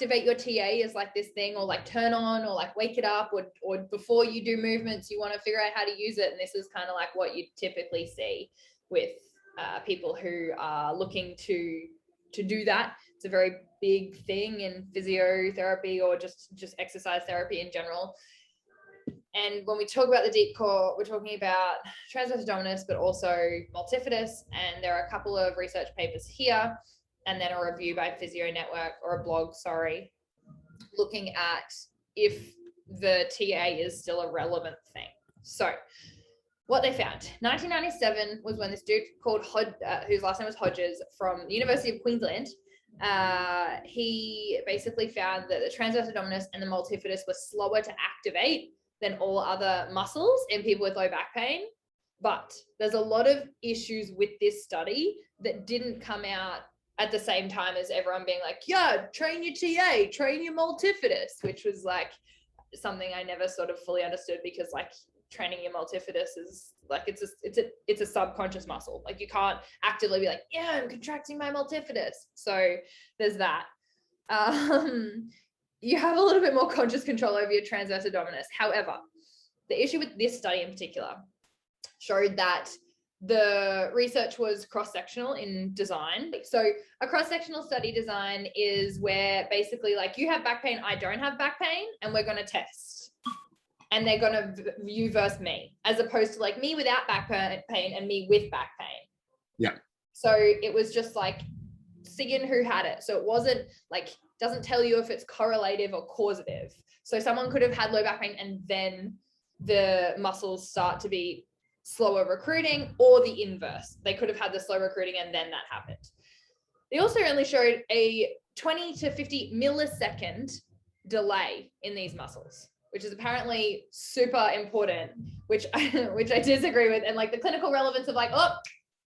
activate your TA as like this thing, or like turn on, or like wake it up, or before you do movements, you want to figure out how to use it. And this is kind of like what you typically see with people who are looking to do that. It's a very big thing in physiotherapy, or just exercise therapy in general. And when we talk about the deep core, we're talking about transverse abdominis, but also multifidus. And there are a couple of research papers here, and then a review by Physio Network, or a blog, sorry, looking at if the TA is still a relevant thing. So what they found, 1997 was when this dude called whose last name was Hodges, from the University of Queensland, he basically found that the transverse abdominis and the multifidus were slower to activate than all other muscles in people with low back pain. But there's a lot of issues with this study that didn't come out at the same time as everyone being like, yeah, train your TA, train your multifidus, which was like something I never sort of fully understood, because like training your multifidus is like, it's a subconscious muscle. Like you can't actively be like, yeah, I'm contracting my multifidus. So there's that. You have a little bit more conscious control over your transverse abdominis. However, the issue with this study in particular showed that the research was cross-sectional in design. So a cross-sectional study design is where basically like you have back pain, I don't have back pain, and we're going to test. And they're going to you versus me, as opposed to like me without back pain and me with back pain. Yeah. So it was just like seeing who had it. So it wasn't like, doesn't tell you if it's correlative or causative. So someone could have had low back pain and then the muscles start to be slower recruiting, or the inverse. They could have had the slow recruiting and then that happened. They also only showed a 20 to 50 millisecond delay in these muscles, which is apparently super important, which I disagree with. And like the clinical relevance of like, oh,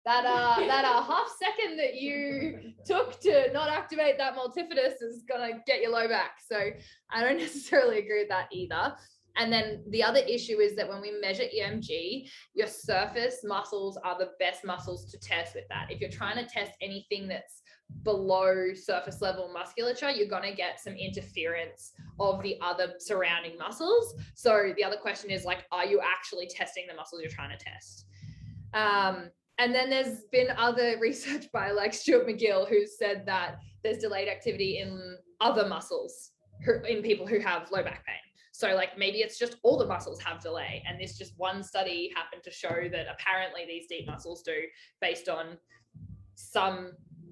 that half second that you took to not activate that multifidus is gonna get you low back. So I don't necessarily agree with that either. And then the other issue is that when we measure EMG, your surface muscles are the best muscles to test with that. If you're trying to test anything that's below surface level musculature, you're going to get some interference of the other surrounding muscles. So the other question is like, are you actually testing the muscles you're trying to test? And then there's been other research by like Stuart McGill, who said that there's delayed activity in other muscles in people who have low back pain. So like maybe it's just all the muscles have delay, and this just one study happened to show that apparently these deep muscles do, based on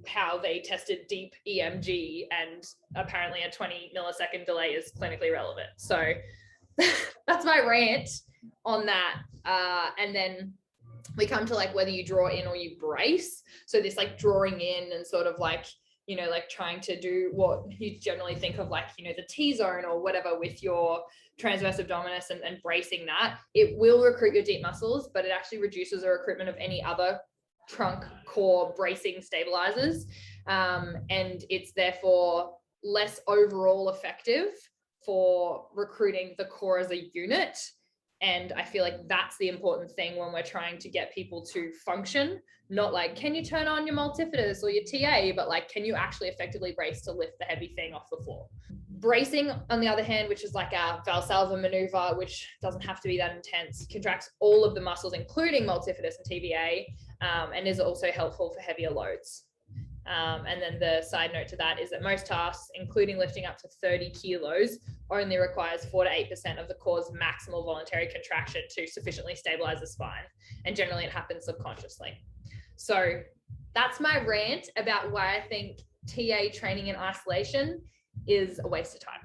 how they tested deep EMG, and apparently a 20 millisecond delay is clinically relevant. So that's my rant on that. And then we come to like whether you draw in or you brace. So this like drawing in and sort of like, you know, like trying to do what you generally think of like, you know, the T-zone or whatever with your transverse abdominis and bracing that, it will recruit your deep muscles, but it actually reduces the recruitment of any other trunk core bracing stabilizers. And it's therefore less overall effective for recruiting the core as a unit. And I feel like that's the important thing when we're trying to get people to function, not like, can you turn on your multifidus or your TA, but like, can you actually effectively brace to lift the heavy thing off the floor? Bracing, on the other hand, which is like a Valsalva maneuver, which doesn't have to be that intense, contracts all of the muscles, including multifidus and TVA, and is also helpful for heavier loads. And then the side note to that is that most tasks, including lifting up to 30 kilos, only requires 4 to 8% of the core's maximal voluntary contraction to sufficiently stabilize the spine. And generally it happens subconsciously. So that's my rant about why I think TA training in isolation is a waste of time.